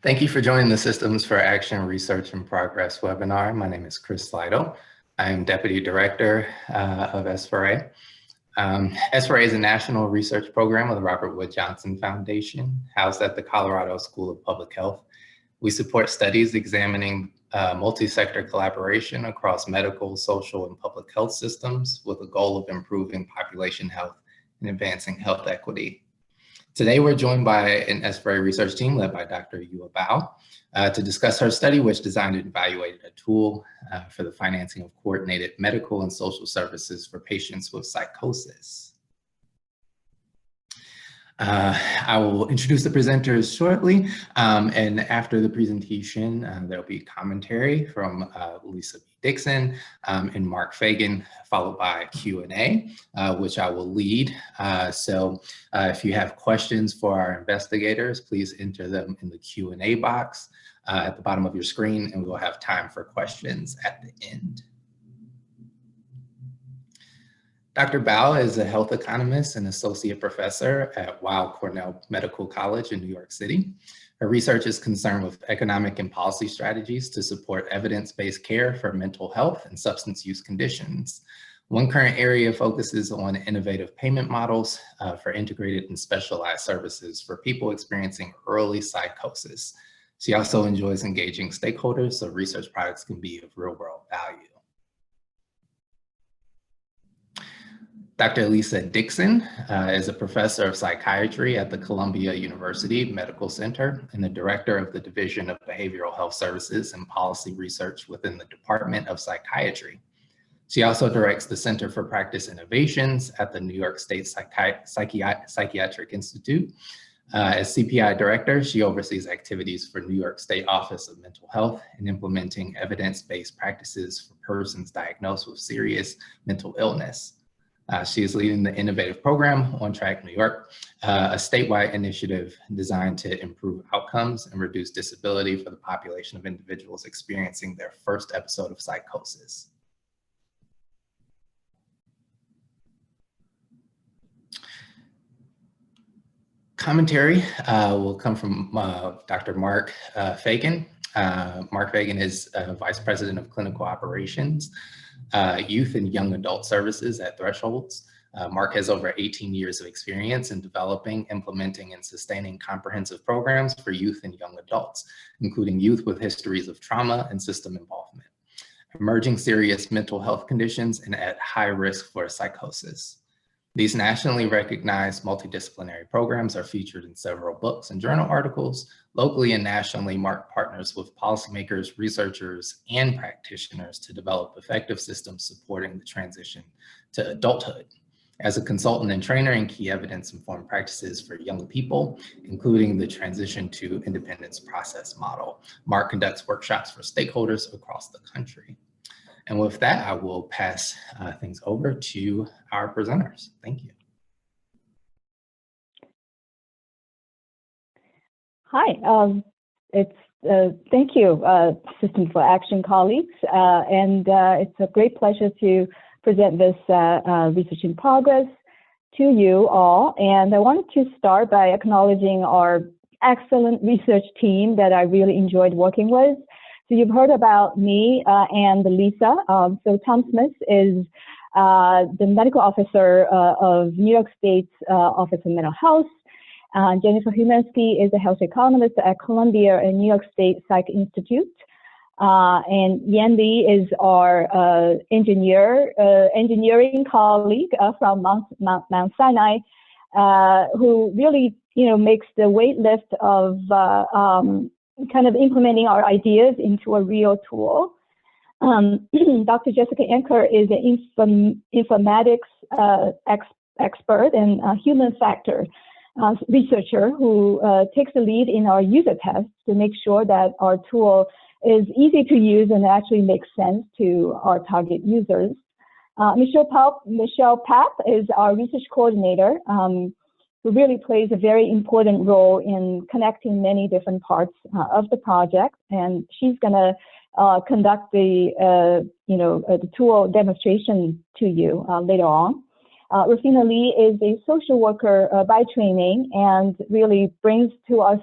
Thank you for joining the Systems for Action Research and Progress webinar. My name is Chris Lytle. I am Deputy Director of S4A. S4A is a national research program of the Robert Wood Johnson Foundation, housed at the Colorado School of Public Health. We support studies examining multi-sector collaboration across medical, social, and public health systems with the goal of improving population health and advancing health equity. Today, we're joined by an S4A research team led by Dr. Yua Bao to discuss her study, which designed and evaluated a tool for the financing of coordinated medical and social services for patients with psychosis. I will introduce the presenters shortly, and after the presentation, there'll be commentary from Lisa B. Dixon and Mark Fagan, followed by Q&A, which I will lead. So if you have questions for our investigators, please enter them in the Q&A box at the bottom of your screen, and we'll have time for questions at the end. Dr. Bao is a health economist and associate professor at Weill Cornell Medical College in New York City. Her research is concerned with economic and policy strategies to support evidence-based care for mental health and substance use conditions. One current area focuses on innovative payment models for integrated and specialized services for people experiencing early psychosis. She also enjoys engaging stakeholders so research products can be of real-world value. Dr. Lisa Dixon is a professor of psychiatry at the Columbia University Medical Center and the director of the Division of Behavioral Health Services and Policy Research within the Department of Psychiatry. She also directs the Center for Practice Innovations at the New York State Psychiatric Institute. As CPI director, she oversees activities for New York State Office of Mental Health and implementing evidence-based practices for persons diagnosed with serious mental illness. She is leading the innovative program On Track New York, a statewide initiative designed to improve outcomes and reduce disability for the population of individuals experiencing their first episode of psychosis. Commentary will come from Dr. Mark Fagan. Mark Fagan is Vice President of Clinical Operations, Youth and Young Adult Services at Thresholds. Mark has over 18 years of experience in developing, implementing, and sustaining comprehensive programs for youth and young adults, including youth with histories of trauma and system involvement, emerging serious mental health conditions, and at high risk for psychosis. These nationally recognized multidisciplinary programs are featured in several books and journal articles. Locally and nationally, Mark partners with policymakers, researchers, and practitioners to develop effective systems supporting the transition to adulthood. As a consultant and trainer in key evidence-informed practices for young people, including the transition to independence process model, Mark conducts workshops for stakeholders across the country. And with that, I will pass things over to our presenters. Thank you. Hi, thank you, Systems for Action colleagues. It's a great pleasure to present this research in progress to you all. And I wanted to start by acknowledging our excellent research team that I really enjoyed working with. So you've heard about me and Lisa. So Tom Smith is the medical officer of New York State's Office of Mental Health. Jennifer Humansky is a health economist at Columbia and New York State Psych Institute. And Yan Li is our engineering colleague from Mount Sinai, who really, makes the weight lift of kind of implementing our ideas into a real tool. Dr. Jessica Anker is an informatics expert and human factor researcher who takes the lead in our user tests to make sure that our tool is easy to use and actually makes sense to our target users. Michelle Papp is our research coordinator, who really plays a very important role in connecting many different parts of the project. And she's going to conduct the tool demonstration to you later on. Rafina Lee is a social worker by training and really brings to us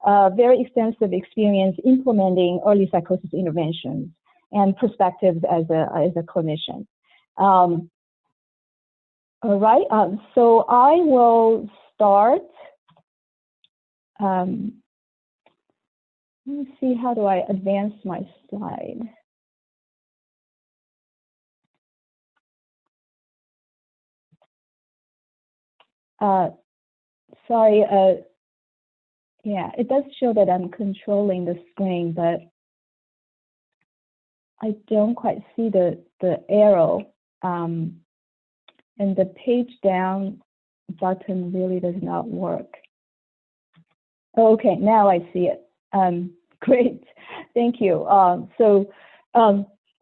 very extensive experience implementing early psychosis interventions and perspectives as a clinician. All right, so I will start. Let me see, how do I advance my slide? Sorry, yeah, it does show that I'm controlling the screen, but I don't quite see the arrow, and the page down button really does not work. Okay, now I see it. Great, thank you. All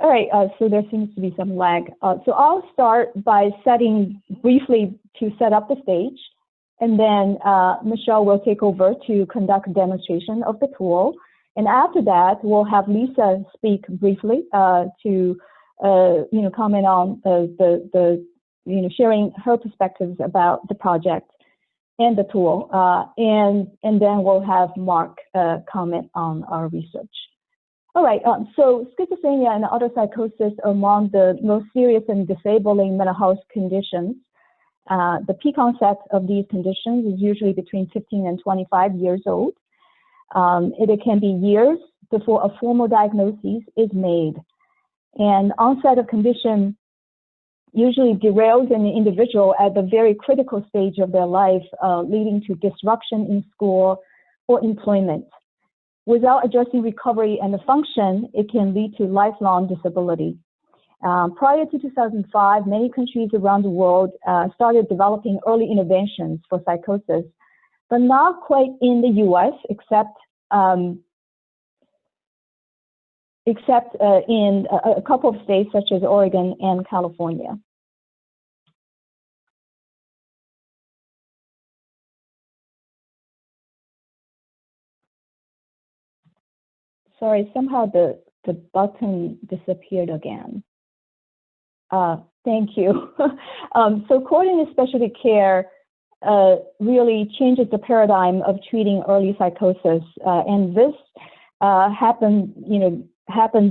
right, so there seems to be some lag. So I'll start by briefly to set up the stage, and then Michelle will take over to conduct a demonstration of the tool. And after that, we'll have Lisa speak briefly to comment on sharing her perspectives about the project and the tool, and then we'll have Mark comment on our research. All right, so schizophrenia and other psychosis are among the most serious and disabling mental health conditions. The peak onset of these conditions is usually between 15 and 25 years old. It can be years before a formal diagnosis is made. And onset of condition usually derails an individual at the very critical stage of their life, leading to disruption in school or employment. Without addressing recovery and the function, it can lead to lifelong disability. Prior to 2005, many countries around the world started developing early interventions for psychosis, but not quite in the US, except in a couple of states such as Oregon and California. Sorry, somehow the button disappeared again. Thank you. So coordinated specialty care really changes the paradigm of treating early psychosis, and this happened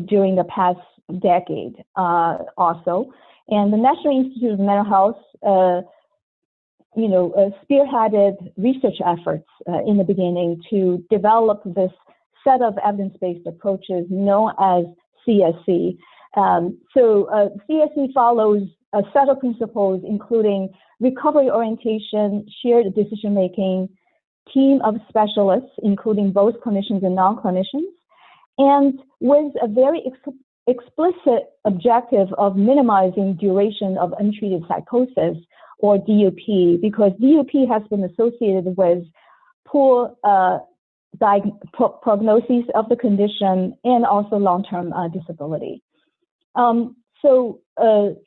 during the past decade also. And the National Institute of Mental Health, spearheaded research efforts in the beginning to develop this set of evidence-based approaches known as CSC. CSC follows a set of principles including recovery orientation, shared decision-making, team of specialists, including both clinicians and non-clinicians, and with a very explicit objective of minimizing duration of untreated psychosis, or DUP, because DUP has been associated with poor prognosis of the condition and also long-term disability.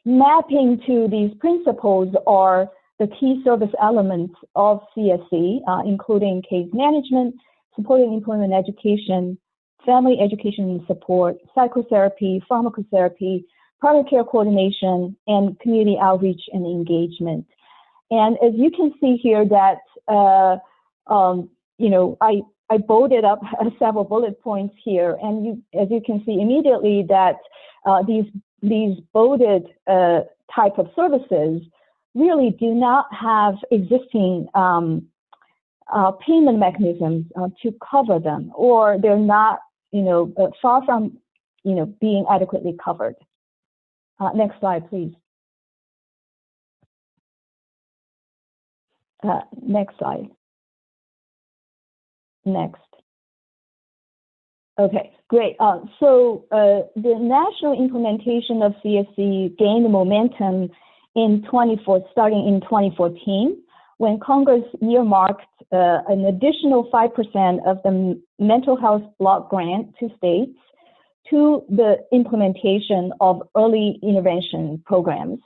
Mapping to these principles are the key service elements of CSC, including case management, supporting employment education, family education and support, psychotherapy, pharmacotherapy, primary care coordination, and community outreach and engagement. And as you can see here that, I bolded up several bullet points here, and as you can see immediately that these bolded type of services really do not have existing payment mechanisms to cover them, or they're not, far from, being adequately covered. Next slide, please. Next slide. Next. Okay, great. So the national implementation of CSC gained momentum starting in 2014, when Congress earmarked an additional 5% of the mental health block grant to states to the implementation of early intervention programs.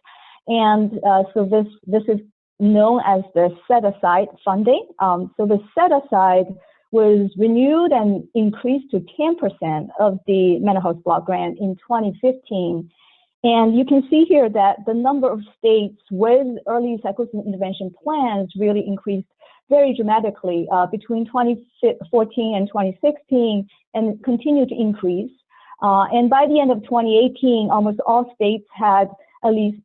And so this is known as the set-aside funding. So the set-aside was renewed and increased to 10% of the mental health block grant in 2015. And you can see here that the number of states with early psychosis intervention plans really increased very dramatically between 2014 and 2016 and continued to increase. And by the end of 2018, almost all states had at least,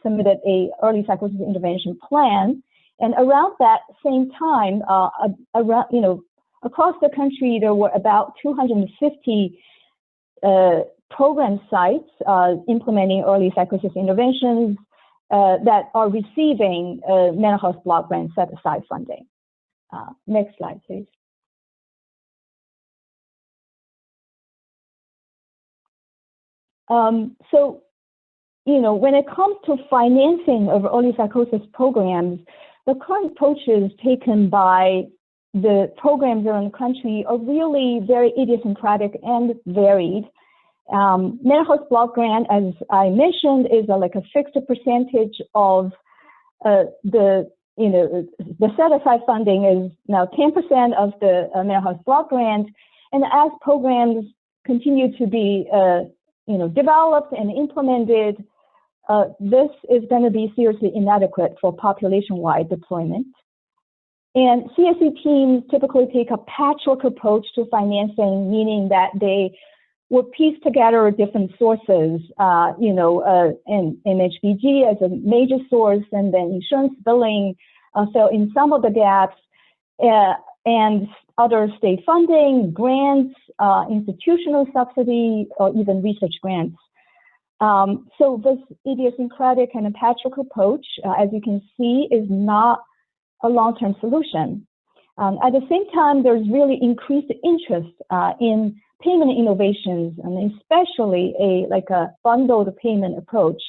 submitted a early psychosis intervention plan. And around that same time, across the country, there were about 250 program sites implementing early psychosis interventions that are receiving mental health block grant set-aside funding. Next slide, please. So, when it comes to financing of early psychosis programs, the current approaches taken by the programs around the country are really very idiosyncratic and varied. Mental health block grant, as I mentioned, is like a fixed percentage of the set-aside funding is now 10% of the mental health block grant. And as programs continue to be developed and implemented, this is going to be seriously inadequate for population-wide deployment. And CSE teams typically take a patchwork approach to financing, meaning that they will piece together different sources, and MHBG as a major source, and then insurance billing fill in some of the gaps, and other state funding, grants, institutional subsidy, or even research grants. So this idiosyncratic kind of patchwork approach, as you can see, is not a long-term solution. At the same time, there's really increased interest in payment innovations, and especially a bundled payment approach.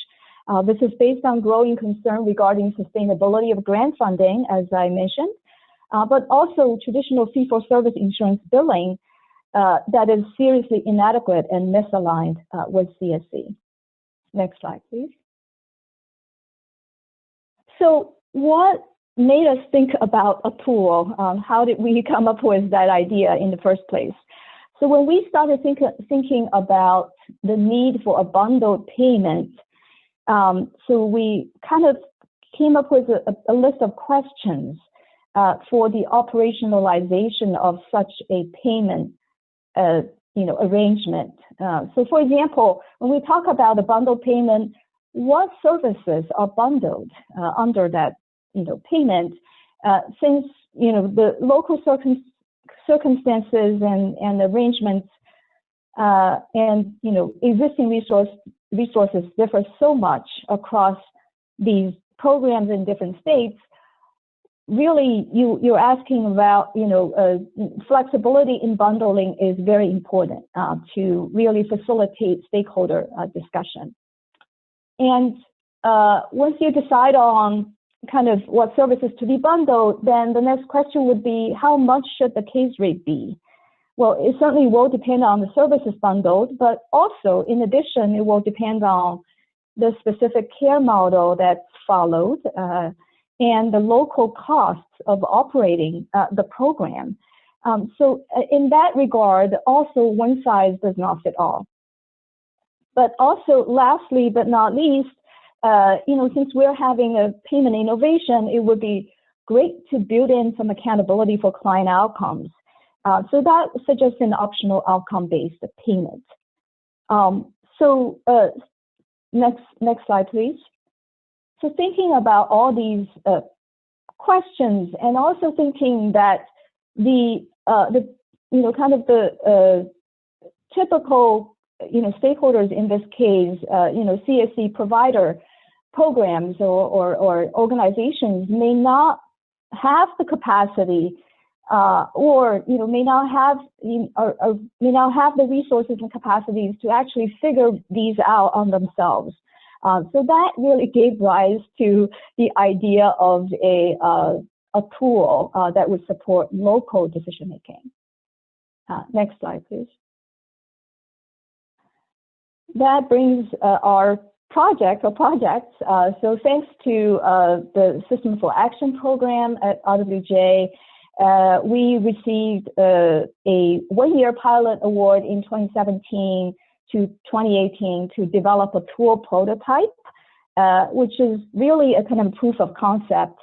This is based on growing concern regarding sustainability of grant funding, as I mentioned, but also traditional fee-for-service insurance billing that is seriously inadequate and misaligned with CSE. Next slide, please. So what made us think about a tool? How did we come up with that idea in the first place? So when we started thinking about the need for a bundled payment, so we kind of came up with a list of questions for the operationalization of such a payment arrangement. So for example, when we talk about a bundled payment, what services are bundled under that payment? Since the local circumstances and arrangements and existing resources differ so much across these programs in different states, really you're asking about flexibility in bundling is very important to really facilitate stakeholder discussion. And once you decide on kind of what services to be bundled, then the next question would be, how much should the case rate be? Well, it certainly will depend on the services bundled, but also in addition, it will depend on the specific care model that's followed and the local costs of operating the program. So in that regard, also one size does not fit all. But also lastly, but not least, since we're having a payment innovation, it would be great to build in some accountability for client outcomes. So that suggests an optional outcome-based payment. Next slide, please. So thinking about all these questions, and also thinking that the typical stakeholders in this case, CSE provider programs or organizations may not have the capacity or may not have the resources and capacities to actually figure these out on themselves. So that really gave rise to the idea of a tool that would support local decision making. Next slide, please. That brings our projects. So thanks to the System for Action program at RWJ, we received a one-year pilot award in 2017 to 2018 to develop a tool prototype, which is really a kind of proof of concept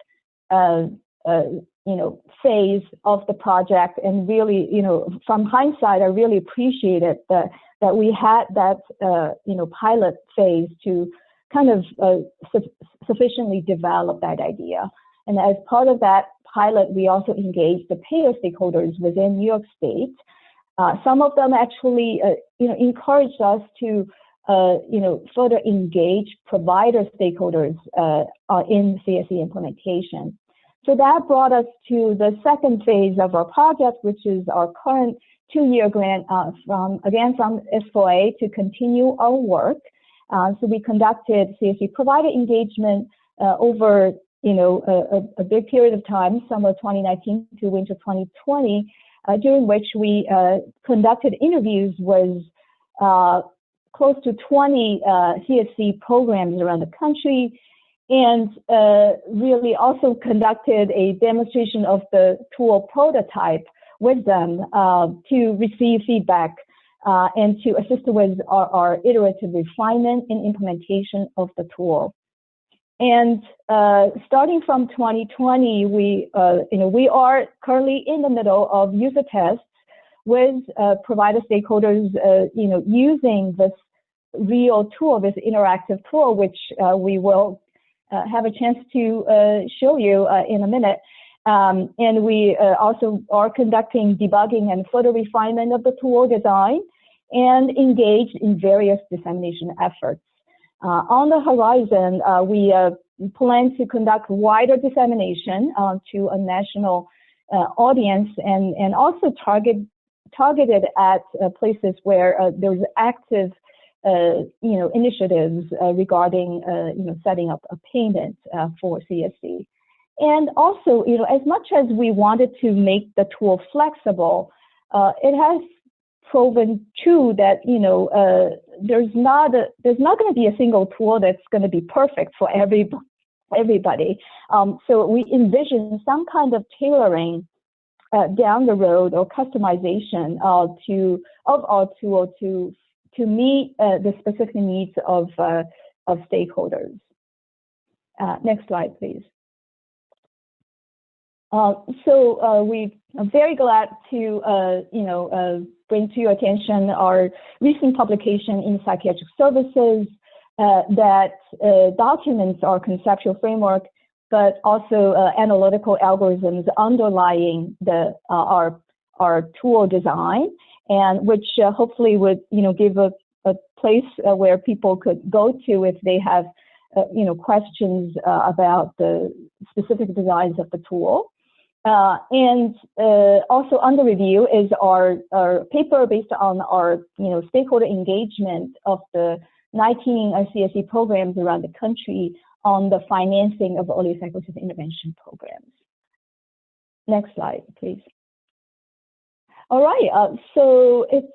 phase of the project, and really, from hindsight, I really appreciated that we had that, pilot phase to kind of sufficiently develop that idea. And as part of that pilot, we also engaged the payer stakeholders within New York State. Some of them actually, encouraged us to, further engage provider stakeholders in CSE implementation. So that brought us to the second phase of our project, which is our current 2-year grant from S4A to continue our work. So we conducted CSE provider engagement over, a big period of time, summer 2019 to winter 2020, during which we conducted interviews with close to 20 CSE programs around the country, and really also conducted a demonstration of the tool prototype with them to receive feedback and to assist with our iterative refinement and implementation of the tool. And starting from 2020, we are currently in the middle of user tests with provider stakeholders, using this real tool, this interactive tool, which we will have a chance to show you in a minute. And we also are conducting debugging and further refinement of the tool design and engaged in various dissemination efforts. On the horizon, we plan to conduct wider dissemination to a national audience, and also targeted at places where there's active initiatives regarding setting up a payment for CSE. And also, as much as we wanted to make the tool flexible, it has proven true that there's not going to be a single tool that's going to be perfect for everybody. So we envision some kind of tailoring down the road, or customization of our tool to meet the specific needs of stakeholders. Next slide, please. So we are very glad to bring to your attention our recent publication in Psychiatric Services that documents our conceptual framework, but also analytical algorithms underlying our tool design, and which hopefully would give a place where people could go to if they have questions about the specific designs of the tool. And also under review is our paper based on our stakeholder engagement of the 19 CSE programs around the country on the financing of early psychosis intervention programs. Next slide, please. All right, so it's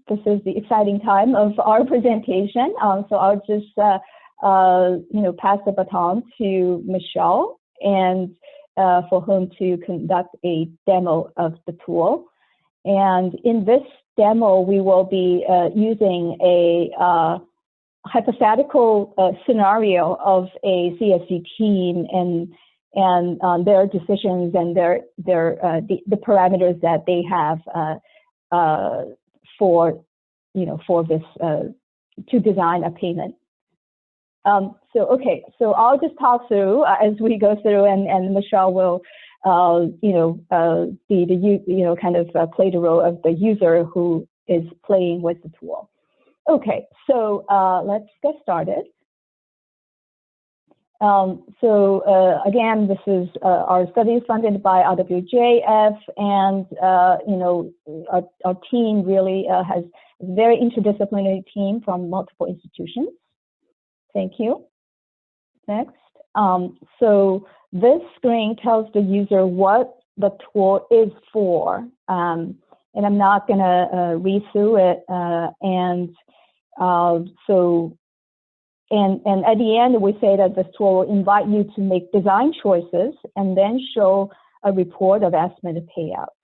this is the exciting time of our presentation. So I'll just pass the baton to Michelle, and for whom to conduct a demo of the tool. And in this demo, we will be using a hypothetical scenario of a CSE team and their decisions and the parameters that they have for this to design a payment. So I'll just talk through as we go through, and Michelle will be the kind of play the role of the user who is playing with the tool. Okay, so let's get started. Again, this is our study funded by RWJF, and our team really has a very interdisciplinary team from multiple institutions. Thank you. Next. So this screen tells the user what the tool is for, and I'm not going to read through it. And at the end, we say that this tool will invite you to make design choices and then show a report of estimated payouts.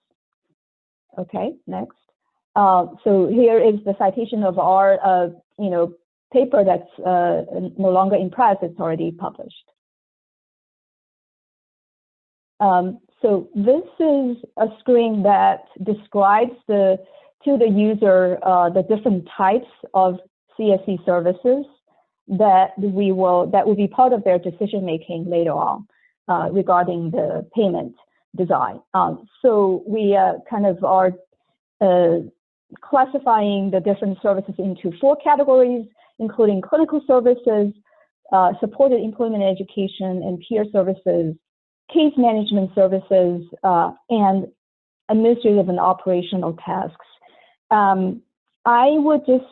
Okay, next. So here is the citation of our, paper that's no longer in press. It's already published. So this is a screen that describes to the user the different types of CSC services that will be part of their decision making later on regarding the payment design. So we kind of are classifying the different services into 4 categories, including clinical services, supported employment education and peer services, case management services, and administrative and operational tasks. I would just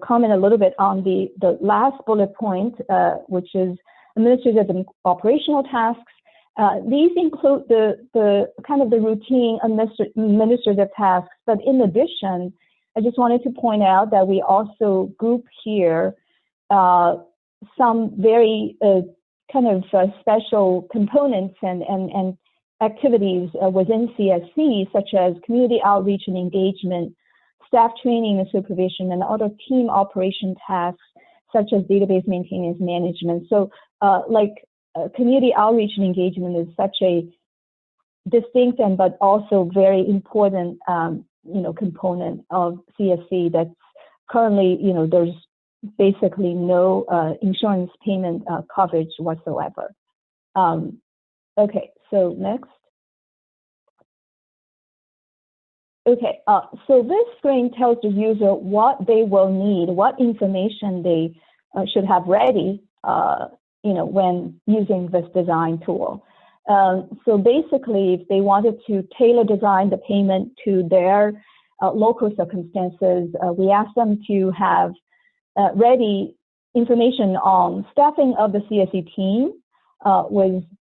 comment a little bit on the last bullet point, which is administrative and operational tasks. These include the kind of the routine administrative tasks, but in addition, I just wanted to point out that we also group here some very kind of special components and activities within CSC, such as community outreach and engagement, staff training and supervision, and other team operation tasks, such as database maintenance management. So community outreach and engagement is such a distinct and but also very important component of CSC that's currently, there's basically no insurance payment coverage whatsoever. Okay, so next. Okay, so this screen tells the user what they will need, what information they should have ready, when using this design tool. So basically, if they wanted to tailor design the payment to their local circumstances, we ask them to have ready information on staffing of the CSC team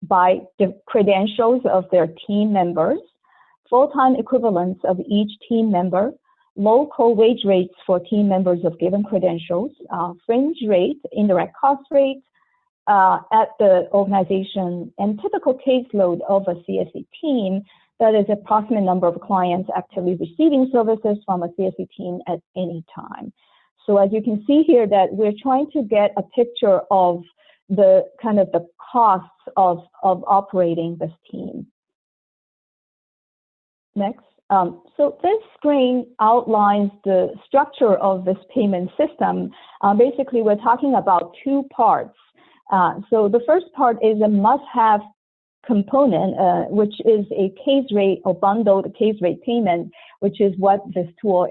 by the credentials of their team members, full-time equivalents of each team member, local wage rates for team members of given credentials, fringe rate, indirect cost rate at the organization, and typical caseload of a CSC team, that is approximate number of clients actively receiving services from a CSC team at any time. So as you can see here that we're trying to get a picture of the kind of the costs of operating this team. Next. So this screen outlines the structure of this payment system. Basically, we're talking about 2 parts. So the first part is a must-have component, which is a case rate or bundled case rate payment, which is what this tool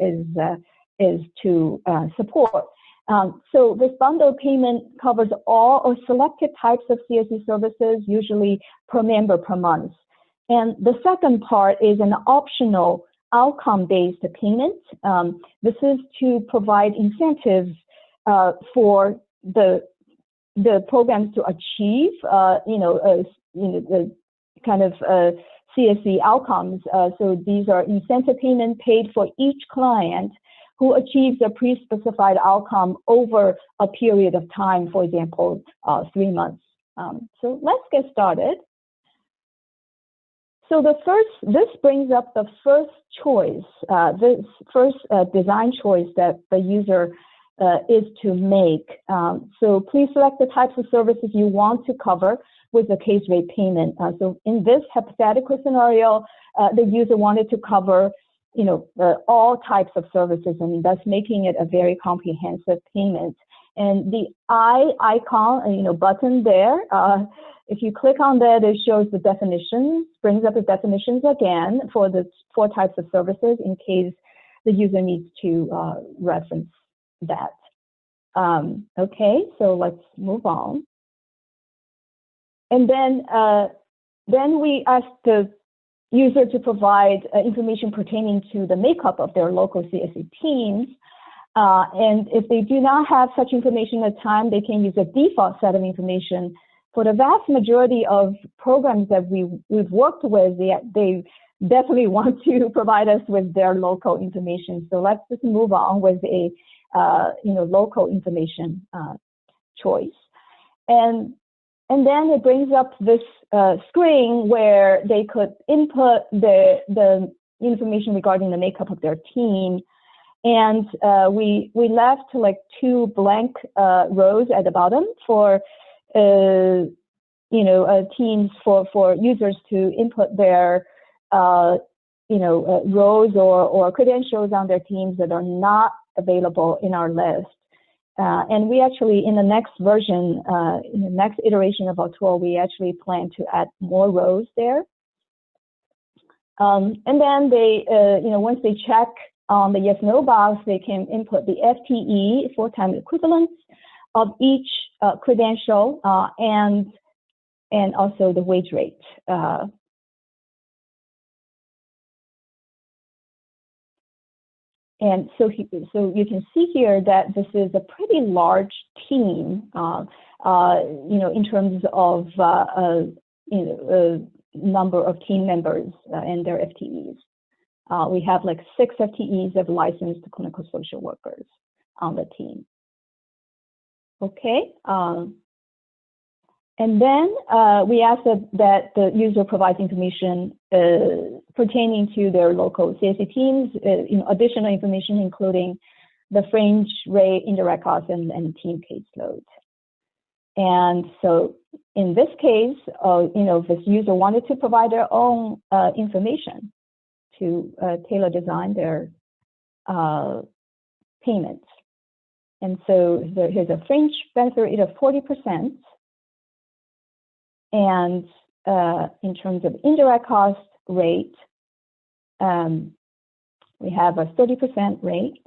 is to support. So this bundled payment covers all or selected types of CSC services, usually per member per month. And the second part is an optional outcome-based payment. This is to provide incentives for the programs to achieve, the kind of CSC outcomes. So these are incentive payment paid for each client who achieves a pre-specified outcome over a period of time, for example, 3 months. So let's get started. So this brings up the first choice, this first design choice that the user is to make. So please select the types of services you want to cover with the case rate payment. So in this hypothetical scenario, the user wanted to cover, all types of services, and thus making it a very comprehensive payment. And the icon, button there, if you click on that, it shows the definitions, brings up the definitions again for the 4 types of services in case the user needs to reference that. Okay, so let's move on. And then we ask the user to provide information pertaining to the makeup of their local CSC teams. And if they do not have such information at the time, they can use a default set of information. For the vast majority of programs that we've worked with, they definitely want to provide us with their local information. So let's just move on with a local information choice. And then it brings up this screen where they could input the information regarding the makeup of their team. And we left like 2 blank rows at the bottom for teams for users to input their roles or credentials on their teams that are not available in our list. And we actually, in the next version, in the next iteration of our tool, we actually plan to add more rows there. And then they, once they check on the yes/no box, they can input the FTE, full-time equivalents of each credential, and also the wage rate. And so you can see here that this is a pretty large team, in terms of number of team members and their FTEs. We have like 6 FTEs of licensed clinical social workers on the team. Okay. And then we ask that the user provides information pertaining to their local CSC teams, additional information including the fringe rate, indirect costs, and team caseload. And so in this case, if this user wanted to provide their own information to tailor design their payments. And so here's a fringe benefit rate of 40%. And in terms of indirect cost rate, we have a 30% rate.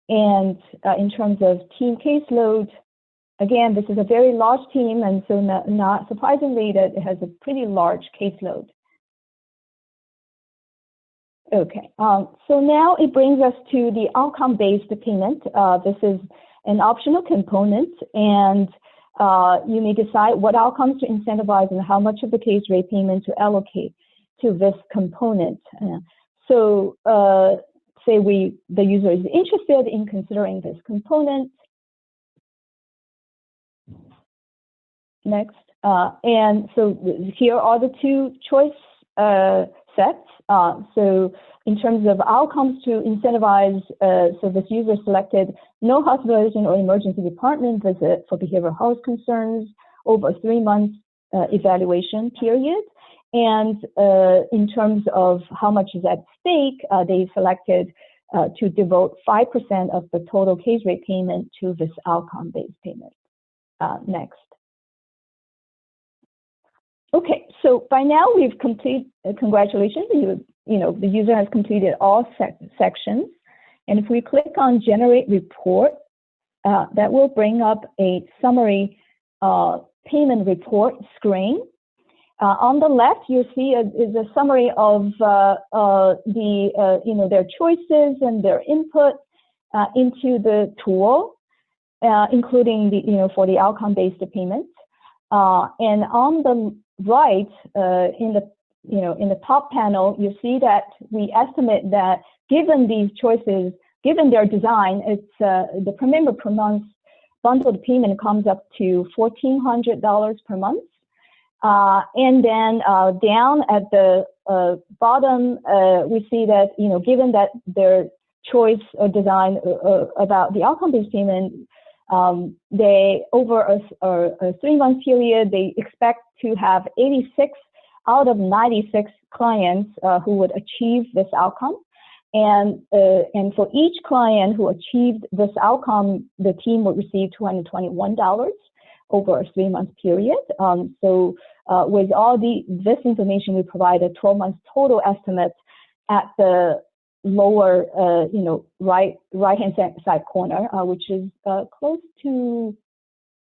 And in terms of team caseload, again, this is a very large team, and so not surprisingly that it has a pretty large caseload. Okay, so now it brings us to the outcome-based payment. This is an optional component, and you may decide what outcomes to incentivize and how much of the case rate payment to allocate to this component. So say the user is interested in considering this component. Next. And so here are the 2 choice sets. So in terms of outcomes to incentivize, so this user selected no hospitalization or emergency department visit for behavioral health concerns over a 3-month evaluation period. And in terms of how much is at stake, they selected to devote 5% of the total case rate payment to this outcome-based payment. Next. Okay, so by now we've completed, congratulations, the user has completed all sections. And if we click on Generate Report, that will bring up a summary payment report screen. On the left, you'll see is a summary of their choices and their input into the tool, including for the outcome-based payment. And on the right, in the top panel, you see that we estimate that given these choices, given their design, it's the per member per month bundled payment comes up to $1,400 per month. And then down at the bottom, we see that given that their choice or design about the outcome-based payment, they over a 3-month period, they expect to have 86 out of 96 clients who would achieve this outcome. And for each client who achieved this outcome, the team would receive $221 over a 3-month period. So with all this information, we provide a 12-month total estimate at the lower, right-hand side corner, which is close to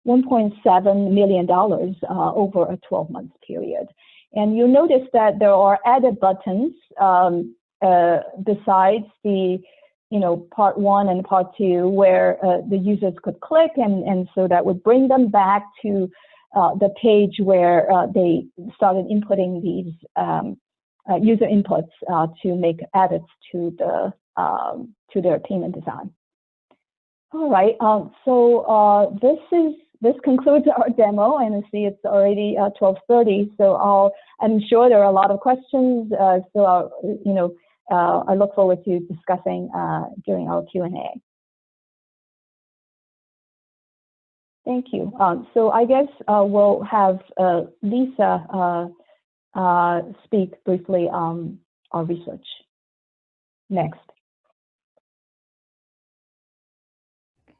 $1.7 million over a 12-month period. And you'll notice that there are added buttons besides the part 1 and part 2 where the users could click, and so that would bring them back to the page where they started inputting these user inputs to make edits to their payment design. All right, so this concludes our demo, and I see it's already 12:30. So I'm sure there are a lot of questions. So I look forward to discussing during our Q&A. Thank you. So I guess we'll have Lisa speak briefly on our research. Next.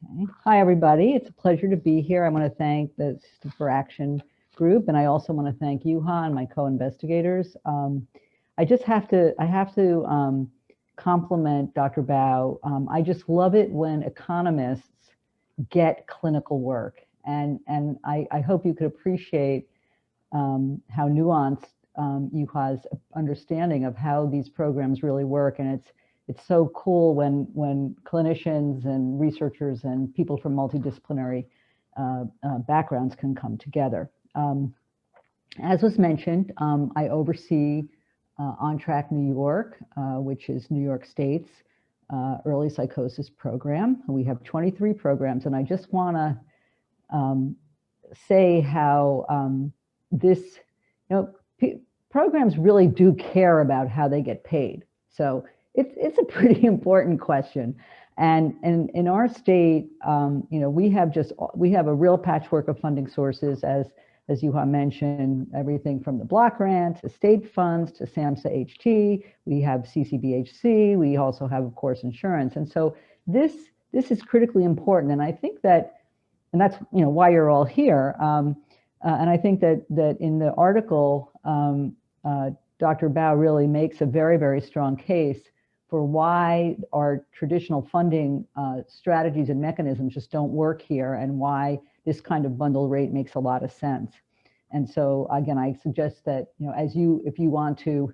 Okay. Hi, everybody. It's a pleasure to be here. I want to thank the System for Action group, and I also want to thank Yuha and my co-investigators. I have to compliment Dr. Bao. I just love it when economists get clinical work, and I hope you could appreciate how nuanced Yuha's understanding of how these programs really work, and it's so cool when clinicians and researchers and people from multidisciplinary backgrounds can come together. As was mentioned, I oversee On Track New York, which is New York State's early psychosis program. We have 23 programs, and I just want to say how this, programs really do care about how they get paid. So it's a pretty important question. And in our state, we have a real patchwork of funding sources, as Yuha mentioned, everything from the block grant to state funds to SAMHSA HT. We have CCBHC. We also have, of course, insurance. And so this is critically important. And I think that, and that's why you're all here. And I think that in the article, Dr. Bao really makes a very, very strong case for why our traditional funding strategies and mechanisms just don't work here, and why this kind of bundle rate makes a lot of sense. And so again, I suggest that if you want to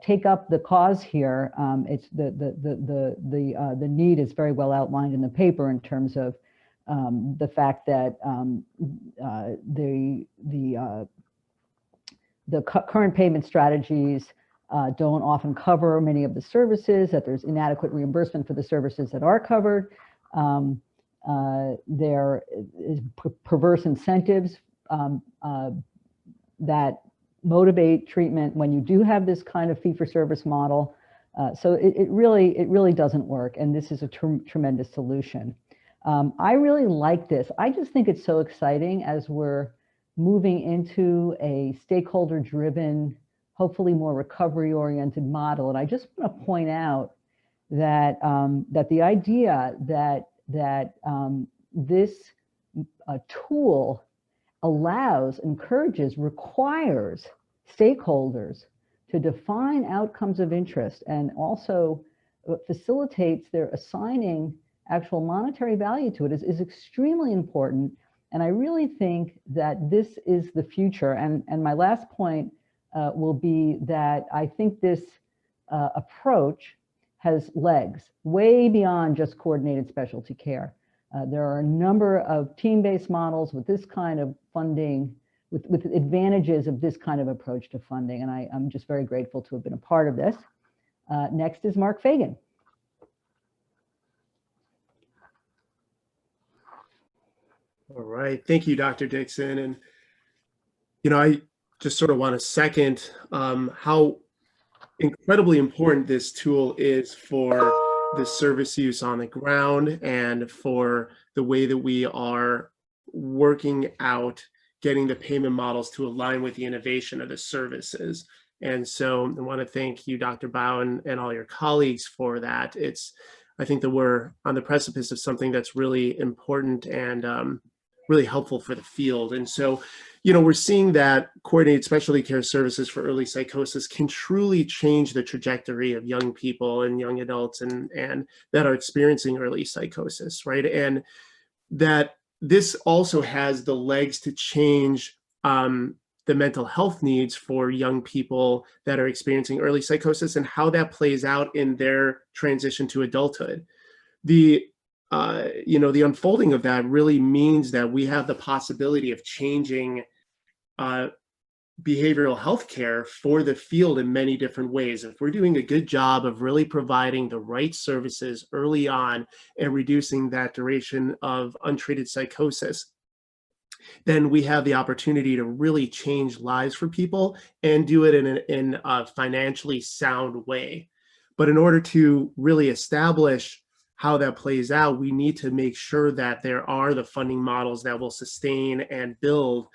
take up the cause here, it's the need is very well outlined in the paper in terms of the fact that the current payment strategies don't often cover many of the services, that there's inadequate reimbursement for the services that are covered. There is perverse incentives that motivate treatment when you do have this kind of fee-for-service model. So it really doesn't work, and this is a tremendous solution. I really like this. I just think it's so exciting as we're moving into a stakeholder-driven, hopefully more recovery-oriented model. And I just want to point out that that the idea that this tool allows, encourages, requires stakeholders to define outcomes of interest, and also facilitates their assigning actual monetary value to it is extremely important. And I really think that this is the future. And my last point will be that I think this approach has legs way beyond just coordinated specialty care. There are a number of team-based models with this kind of funding, with advantages of this kind of approach to funding. And I'm just very grateful to have been a part of this. Next is Mark Fagan. All right, thank you, Dr. Dixon. And, I just sort of want to second how incredibly important this tool is for the service use on the ground, and for the way that we are working out getting the payment models to align with the innovation of the services. And so I want to thank you, Dr. Bao, and all your colleagues for that. I think that we're on the precipice of something that's really important and really helpful for the field. And so, we're seeing that coordinated specialty care services for early psychosis can truly change the trajectory of young people and young adults and that are experiencing early psychosis, right? And that this also has the legs to change the mental health needs for young people that are experiencing early psychosis, and how that plays out in their transition to adulthood. The unfolding of that really means that we have the possibility of changing behavioral health care for the field in many different ways. If we're doing a good job of really providing the right services early on and reducing that duration of untreated psychosis, then we have the opportunity to really change lives for people and do it in a financially sound way. But in order to really establish how that plays out, we need to make sure that there are the funding models that will sustain and build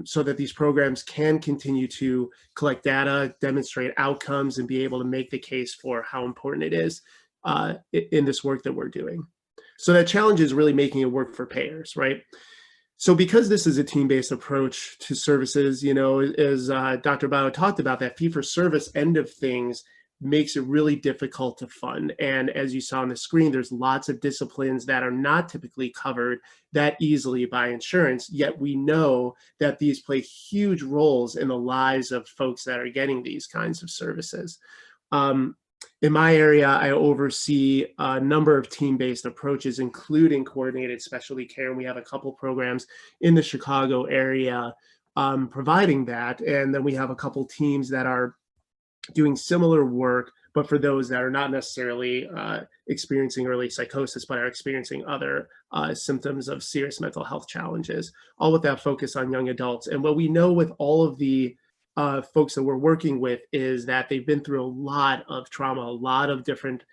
so that these programs can continue to collect data, demonstrate outcomes, and be able to make the case for how important it is in this work that we're doing. So that challenge is really making it work for payers, right? So because this is a team-based approach to services, you know, as Dr. Bao talked about, that fee-for-service end of things makes it really difficult to fund. And as you saw on the screen, there's lots of disciplines that are not typically covered that easily by insurance, yet we know that these play huge roles in the lives of folks that are getting these kinds of services. In my area, I oversee a number of team-based approaches, including coordinated specialty care. And we have a couple programs in the Chicago area providing that. And then we have a couple teams that are doing similar work, but for those that are not necessarily experiencing early psychosis, but are experiencing other symptoms of serious mental health challenges, all with that focus on young adults. And what we know with all of the folks that we're working with is that they've been through a lot of trauma, a lot of different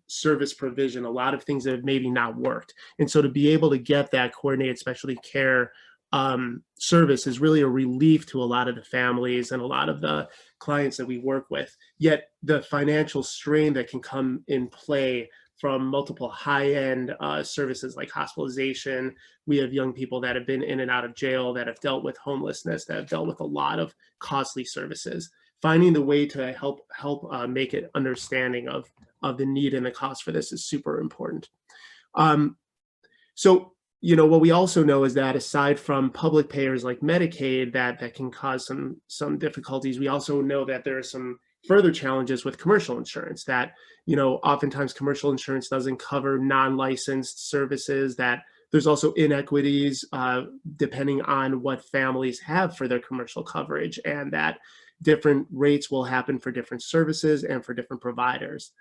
service provision, a lot of things that have maybe not worked. And so to be able to get that coordinated specialty care service is really a relief to a lot of the families and a lot of the clients that we work with. Yet the financial strain that can come in play from multiple high-end services like hospitalization. We have young people that have been in and out of jail, that have dealt with homelessness, that have dealt with a lot of costly services. Finding the way to help make it understanding of the need and the cost for this is super important. So, you know, what we also know is that aside from public payers like Medicaid that can cause some difficulties, we also know that there are some further challenges with commercial insurance, that, you know, oftentimes commercial insurance doesn't cover non-licensed services, that there's also inequities depending on what families have for their commercial coverage, and that different rates will happen for different services and for different providers.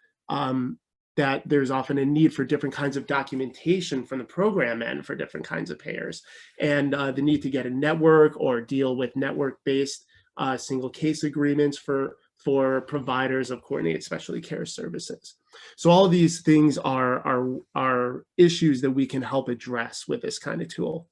That there's often a need for different kinds of documentation from the program end for different kinds of payers, and the need to get a network or deal with network-based single case agreements for providers of coordinated specialty care services. So all of these things are issues that we can help address with this kind of tool.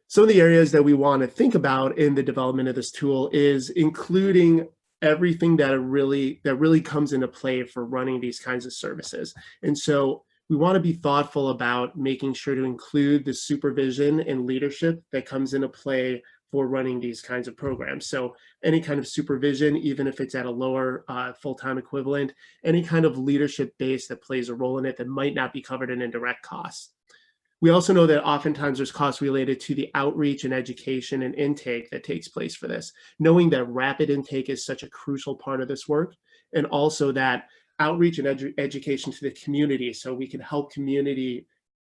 Some of the areas that we want to think about in the development of this tool is including everything that really comes into play for running these kinds of services. And so we want to be thoughtful about making sure to include the supervision and leadership that comes into play for running these kinds of programs. So any kind of supervision, even if it's at a lower full-time equivalent, any kind of leadership base that plays a role in it that might not be covered in indirect costs. We also know that oftentimes there's costs related to the outreach and education and intake that takes place for this. Knowing that rapid intake is such a crucial part of this work, and also that outreach and education to the community, so we can help community,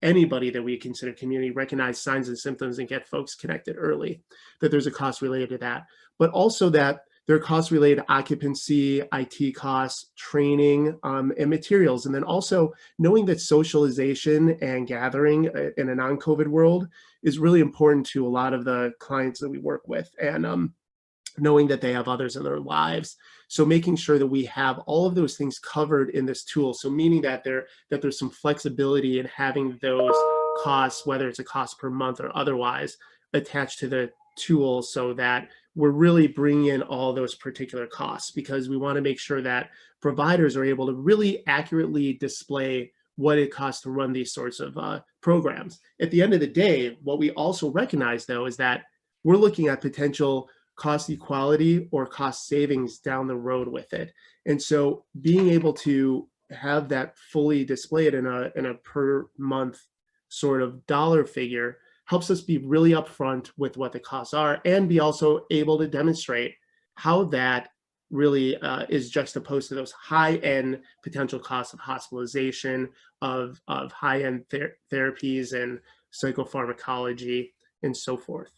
anybody that we consider community, recognize signs and symptoms and get folks connected early, that there's a cost related to that. But also that there are costs related to occupancy, IT costs, training, and materials. And then also knowing that socialization and gathering in a non-COVID world is really important to a lot of the clients that we work with, and knowing that they have others in their lives. So making sure that we have all of those things covered in this tool. So meaning that there's some flexibility in having those costs, whether it's a cost per month or otherwise, attached to the tool, so that we're really bringing in all those particular costs, because we want to make sure that providers are able to really accurately display what it costs to run these sorts of programs. At the end of the day, what we also recognize, though, is that we're looking at potential cost equality or cost savings down the road with it. And so being able to have that fully displayed in a per month sort of dollar figure helps us be really upfront with what the costs are, and be also able to demonstrate how that really is juxtaposed to those high-end potential costs of hospitalization, of high-end therapies and psychopharmacology, and so forth.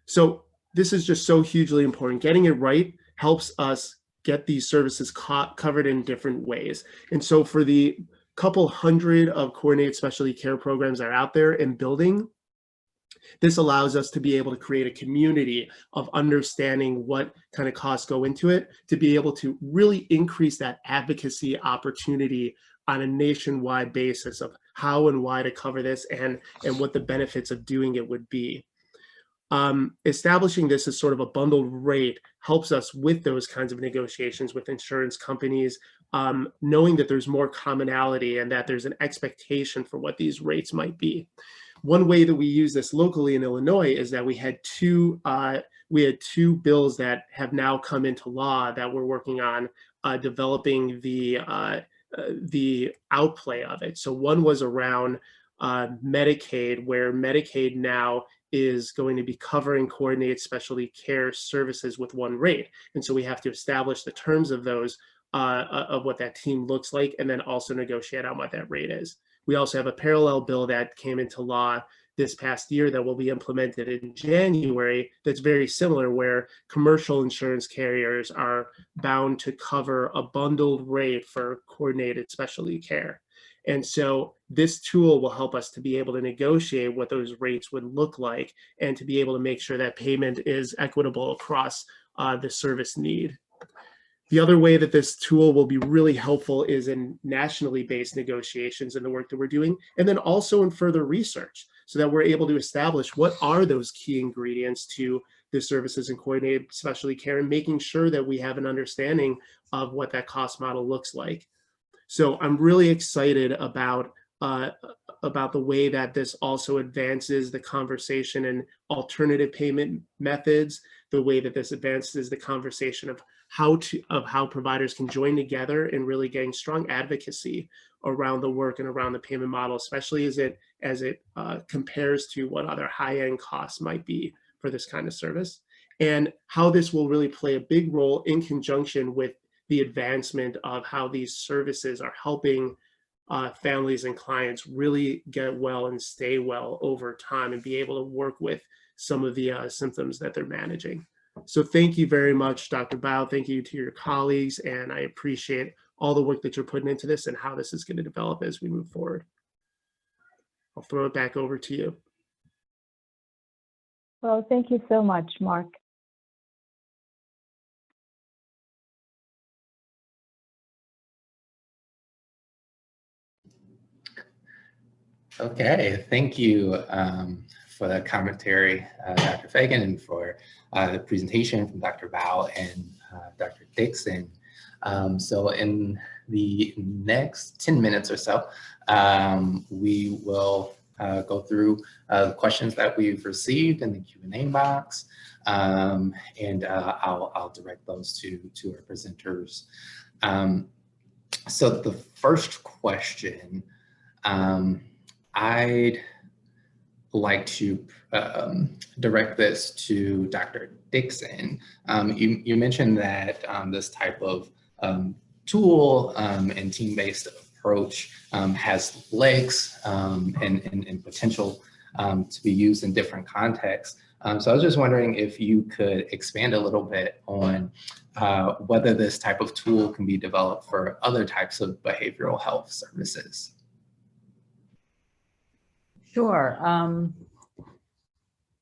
So this is just so hugely important. Getting it right helps us get these services covered in different ways. And so for the couple hundred of coordinated specialty care programs that are out there and building, this allows us to be able to create a community of understanding what kind of costs go into it, to be able to really increase that advocacy opportunity on a nationwide basis of how and why to cover this and what the benefits of doing it would be. Establishing this as sort of a bundled rate helps us with those kinds of negotiations with insurance companies, knowing that there's more commonality and that there's an expectation for what these rates might be. One way that we use this locally in Illinois is that we had two bills that have now come into law that we're working on developing the outplay of it. So one was around Medicaid, where Medicaid now is going to be covering coordinated specialty care services with one rate. And so we have to establish the terms of those, of what that team looks like, and then also negotiate on what that rate is. We also have a parallel bill that came into law this past year that will be implemented in January that's very similar, where commercial insurance carriers are bound to cover a bundled rate for coordinated specialty care. And so this tool will help us to be able to negotiate what those rates would look like and to be able to make sure that payment is equitable across the service need. The other way that this tool will be really helpful is in nationally based negotiations and the work that we're doing, and then also in further research, so that we're able to establish what are those key ingredients to the services and coordinated specialty care, and making sure that we have an understanding of what that cost model looks like. So I'm really excited about the way that this also advances the conversation in alternative payment methods, the way that this advances the conversation of how providers can join together and really getting strong advocacy around the work and around the payment model, especially as it compares to what other high-end costs might be for this kind of service, and how this will really play a big role in conjunction with the advancement of how these services are helping families and clients really get well and stay well over time and be able to work with some of the symptoms that they're managing. So thank you very much, Dr. Bao. Thank you to your colleagues, and I appreciate all the work that you're putting into this and how this is going to develop as we move forward. I'll throw it back over to you. Well, thank you so much, Mark. Okay, thank you for the commentary, Dr. Fagan, and for the presentation from Dr. Bao and Dr. Dixon. So in the next 10 minutes or so, we will go through the questions that we've received in the Q&A box, and I'll direct those to our presenters. So the first question, I'd like to direct this to Dr. Dixon. You mentioned that this type of tool and team-based approach has legs and potential to be used in different contexts. So I was just wondering if you could expand a little bit on whether this type of tool can be developed for other types of behavioral health services. Sure.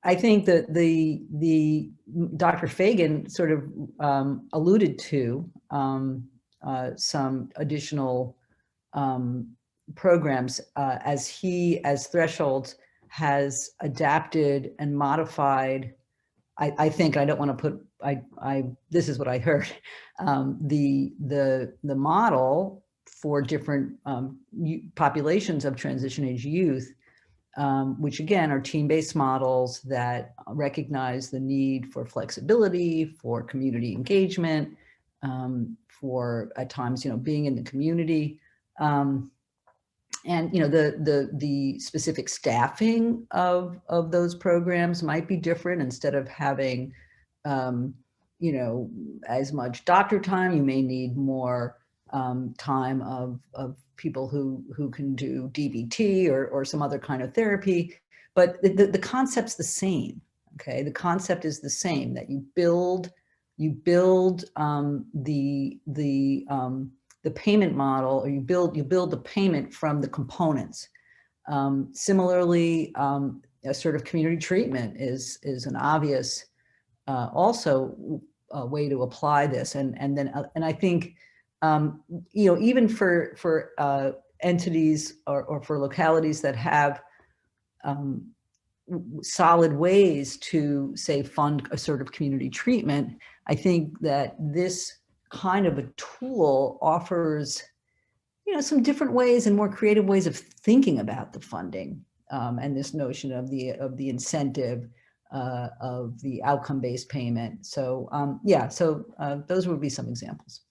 I think that the Dr. Fagan sort of alluded to some additional programs as Thresholds has adapted and modified. I think, I don't want to put, this is what I heard, the model for different populations of transition age youth, which again are team-based models that recognize the need for flexibility, for community engagement, for at times, being in the community. And the specific staffing of those programs might be different. Instead of having as much doctor time, you may need more time of people who can do DBT or some other kind of therapy. But the concept's the same. Okay, the concept is the same, that you build the payment model, or you build the payment from the components. Similarly, assertive community treatment is an obvious also way to apply this, and I think you know, even for entities or for localities that have solid ways to, say, fund assertive community treatment, I think that this kind of a tool offers, you know, some different ways and more creative ways of thinking about the funding, and this notion of the incentive, of the outcome-based payment. So yeah, so those would be some examples.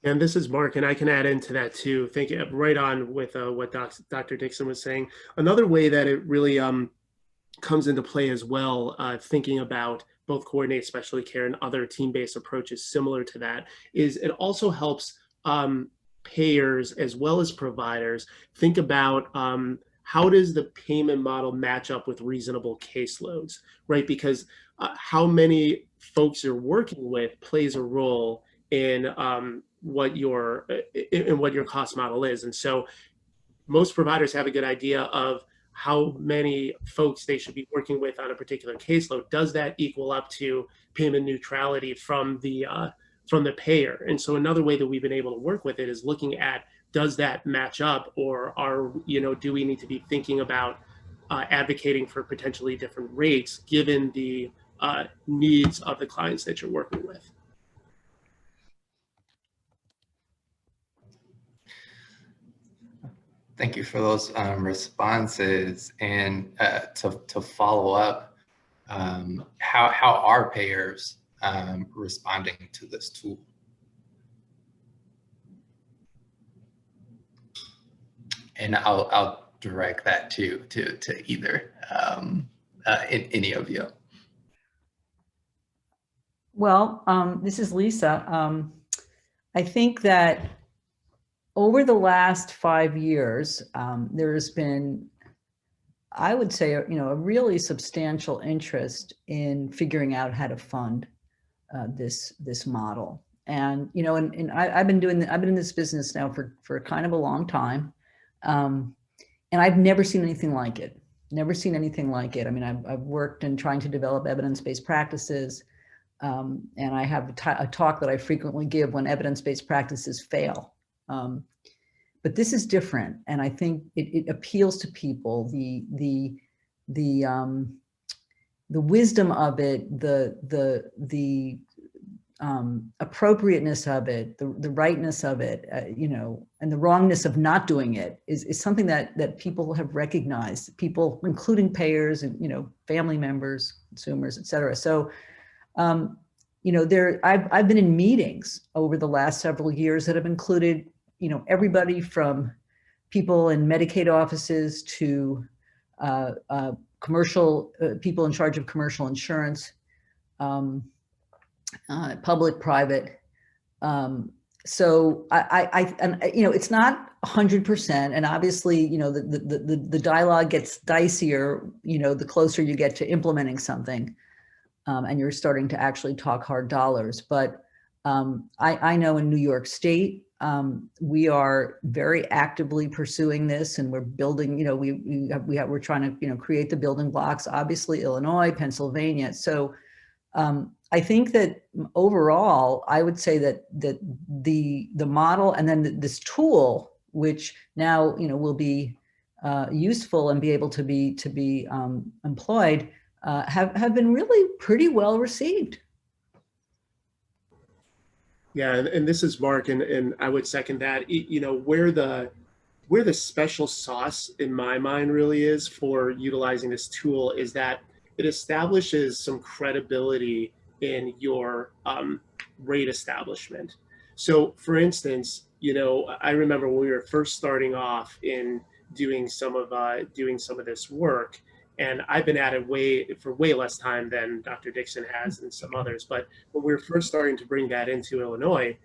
And this is Mark, and I can add into that too. Thinking right on with what Dr. Dixon was saying. Another way that it really comes into play as well, thinking about both coordinated specialty care and other team-based approaches similar to that, is it also helps payers as well as providers think about how does the payment model match up with reasonable caseloads, right? Because how many folks you're working with plays a role in what your cost model is. And so most providers have a good idea of how many folks they should be working with on a particular caseload. Does that equal up to payment neutrality from the payer? And so another way that we've been able to work with it is looking at, does that match up, or do we need to be thinking about advocating for potentially different rates given the needs of the clients that you're working with? Thank you for those responses. And to follow up, how are payers responding to this tool? And I'll direct that to either any of you. Well, this is Lisa. I think that over the last 5 years, there's been, I would say, a really substantial interest in figuring out how to fund this model. And I've been in this business now for kind of a long time, and I've never seen anything like it. Never seen anything like it. I mean, I've worked in trying to develop evidence-based practices, and I have a talk that I frequently give when evidence-based practices fail. But this is different, and I think it appeals to people. The wisdom of it, the appropriateness of it, the rightness of it, and the wrongness of not doing it is something that people have recognized. People, including payers and family members, consumers, et cetera. So. I've been in meetings over the last several years that have included, everybody from people in Medicaid offices to commercial people in charge of commercial insurance, public, private. So it's not 100%, and obviously, the dialogue gets dicier, the closer you get to implementing something. And you're starting to actually talk hard dollars. But I know in New York State, we are very actively pursuing this, and we're building, we're trying to, create the building blocks, obviously Illinois, Pennsylvania. So I think that overall, I would say that the model and then this tool, which now, will be useful and be able to be employed, have been really pretty well received. Yeah, and this is Mark, and I would second that. Where the special sauce in my mind really is for utilizing this tool is that it establishes some credibility in your rate establishment. So, for instance, I remember when we were first starting off in doing some of this work. And I've been at it for way less time than Dr. Dixon has and some others. But when we were first starting to bring that into Illinois,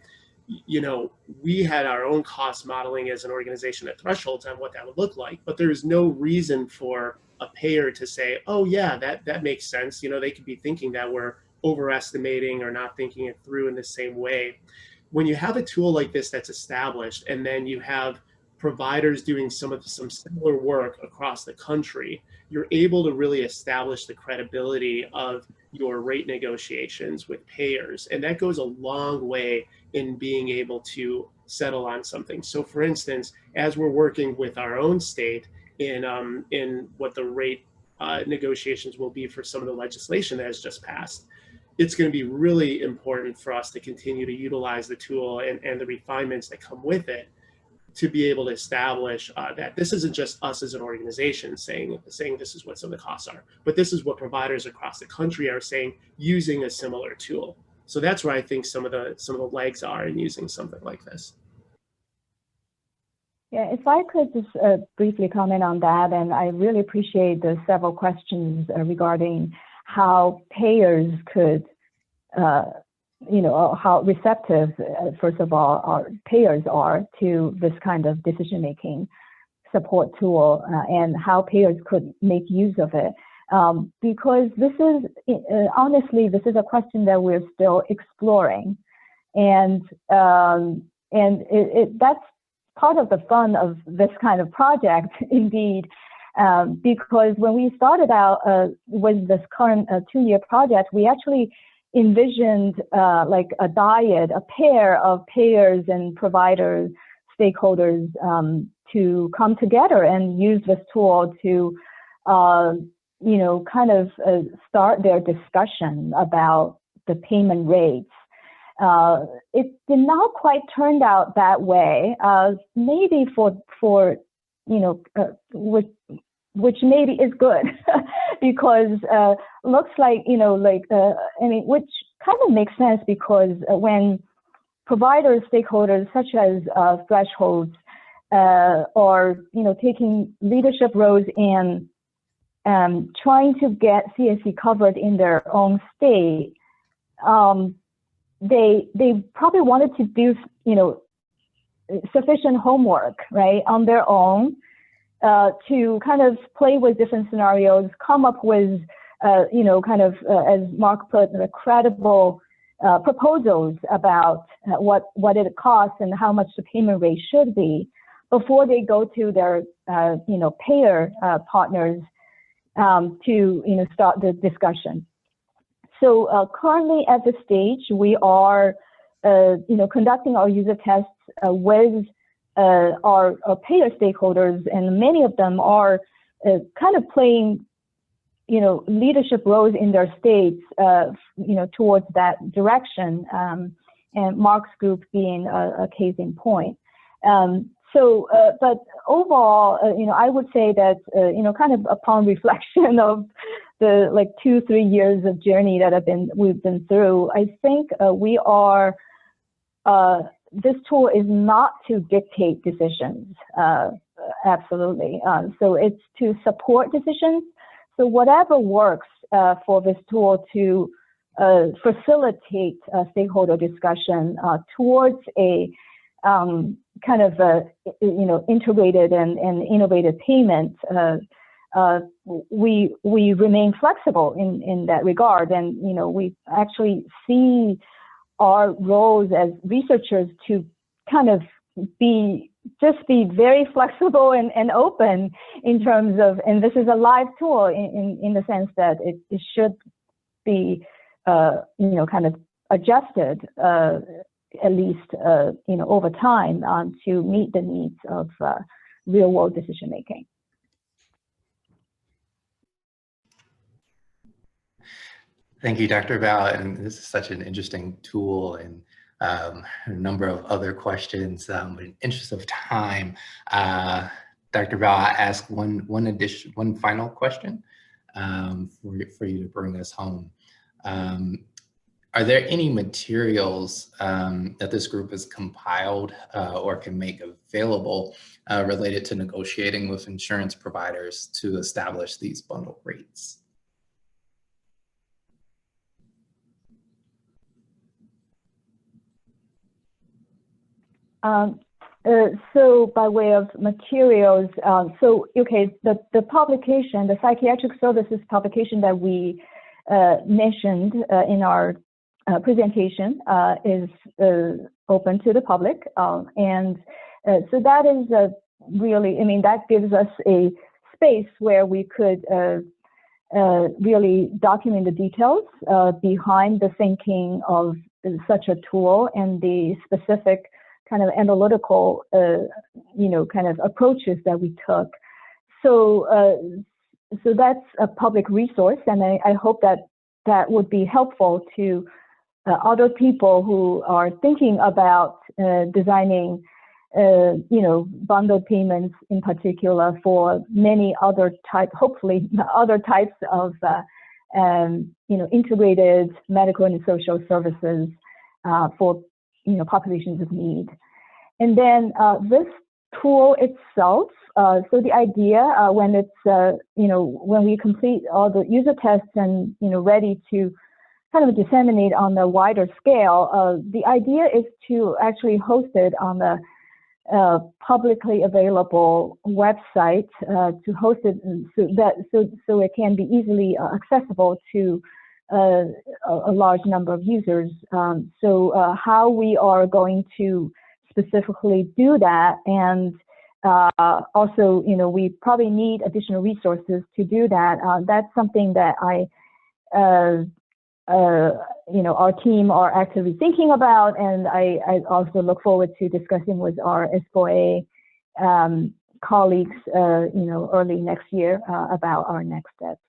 we had our own cost modeling as an organization at thresholds on what that would look like. But there is no reason for a payer to say, oh, yeah, that makes sense. They could be thinking that we're overestimating or not thinking it through in the same way. When you have a tool like this that's established, and then you have providers doing some similar work across the country, you're able to really establish the credibility of your rate negotiations with payers. And that goes a long way in being able to settle on something. So for instance, as we're working with our own state in what the rate negotiations will be for some of the legislation that has just passed, it's going to be really important for us to continue to utilize the tool and the refinements that come with it to be able to establish that this isn't just us as an organization saying this is what some of the costs are, but this is what providers across the country are saying using a similar tool. So that's where I think some of the legs are in using something like this. Yeah, if I could just briefly comment on that, and I really appreciate the several questions regarding how payers could, how receptive, first of all, our payers are to this kind of decision-making support tool, and how payers could make use of it. Because this is, honestly, this is a question that we're still exploring. And that's part of the fun of this kind of project, indeed, because when we started out with this current 2-year project, we actually envisioned like a dyad, a pair of payers and providers, stakeholders to come together and use this tool to, kind of start their discussion about the payment rates. It did not quite turn out that way, maybe for which maybe is good because looks like, which kind of makes sense because when providers, stakeholders such as thresholds are, taking leadership roles in trying to get CSE covered in their own state, they probably wanted to do, sufficient homework, right, on their own to kind of play with different scenarios, come up with, as Mark put, credible proposals about what it costs and how much the payment rate should be before they go to their, payer partners to, start the discussion. So currently at this stage, we are, conducting our user tests with our payer stakeholders, and many of them are kind of playing, leadership roles in their states, towards that direction, and Mark's group being a case in point. But overall, I would say that, kind of upon reflection of the 2-3 years of journey that we've been through, I think we are, this tool is not to dictate decisions, absolutely. So it's to support decisions. So whatever works for this tool to facilitate stakeholder discussion towards a kind of integrated and innovative payment, we remain flexible in that regard, and we actually see our roles as researchers to kind of be very flexible and open in terms of, and this is a live tool in the sense that it should be kind of adjusted at least over time to meet the needs of real world decision making. Thank you, Dr. Val. And this is such an interesting tool, and a number of other questions. But in the interest of time, Dr. Val, I ask one final question for you to bring us home. Are there any materials that this group has compiled or can make available related to negotiating with insurance providers to establish these bundle rates? So by way of materials, the publication, the psychiatric services publication that we mentioned in our presentation is open to the public. And so that is really, that gives us a space where we could really document the details behind the thinking of such a tool and the specific kind of analytical, kind of approaches that we took. So, so that's a public resource, and I hope that that would be helpful to other people who are thinking about designing, bundled payments in particular for many other hopefully other types of, integrated medical and social services for, populations of need. And then this tool itself, so the idea when it's, when we complete all the user tests and, ready to kind of disseminate on the wider scale, the idea is to actually host it on the publicly available website, to host it so it can be easily accessible to a large number of users. So how we are going to specifically do that, and also, we probably need additional resources to do that. That's something that our team are actively thinking about, and I also look forward to discussing with our SBOA colleagues, early next year about our next steps.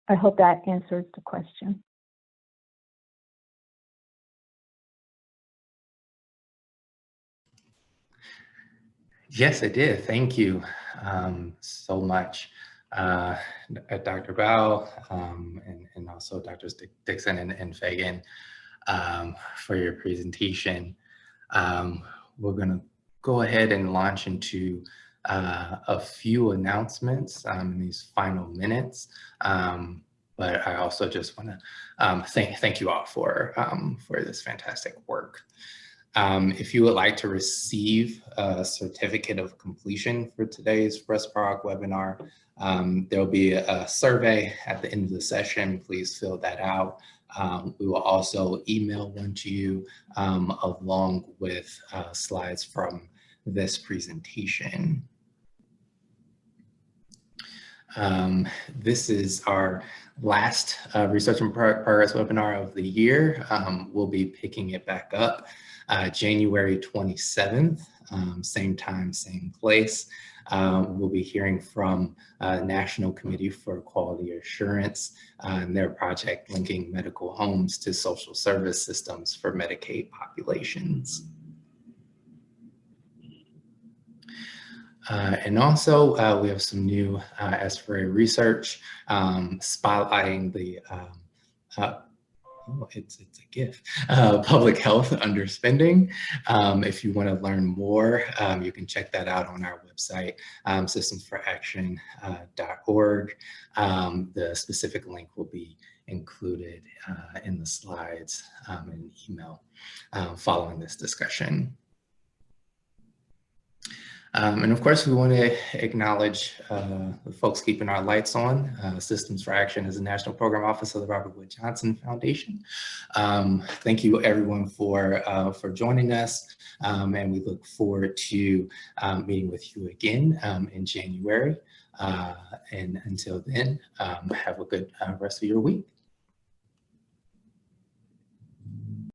I hope that answers the question. Yes, it did. Thank you so much, Dr. Bao, and also Drs. Dixon and Fagan, for your presentation. We're going to go ahead and launch into a few announcements in these final minutes. But I also just want to thank you all for this fantastic work. If you would like to receive a certificate of completion for today's ResProg webinar, there'll be a survey at the end of the session. Please fill that out. We will also email one to you along with slides from this presentation. This is our last Research in Progress webinar of the year. We'll be picking it back up January 27th, same time, same place. We'll be hearing from National Committee for Quality Assurance and their project linking medical homes to social service systems for Medicaid populations. And also, we have some new S4A research spotlighting the, it's a GIF, public health underspending. If you want to learn more, you can check that out on our website, systemsforaction.org. The specific link will be included in the slides and email following this discussion. And of course, we want to acknowledge the folks keeping our lights on. Systems for Action is a national program office of the Robert Wood Johnson Foundation. Thank you everyone for joining us, and we look forward to meeting with you again in January. And until then, have a good rest of your week.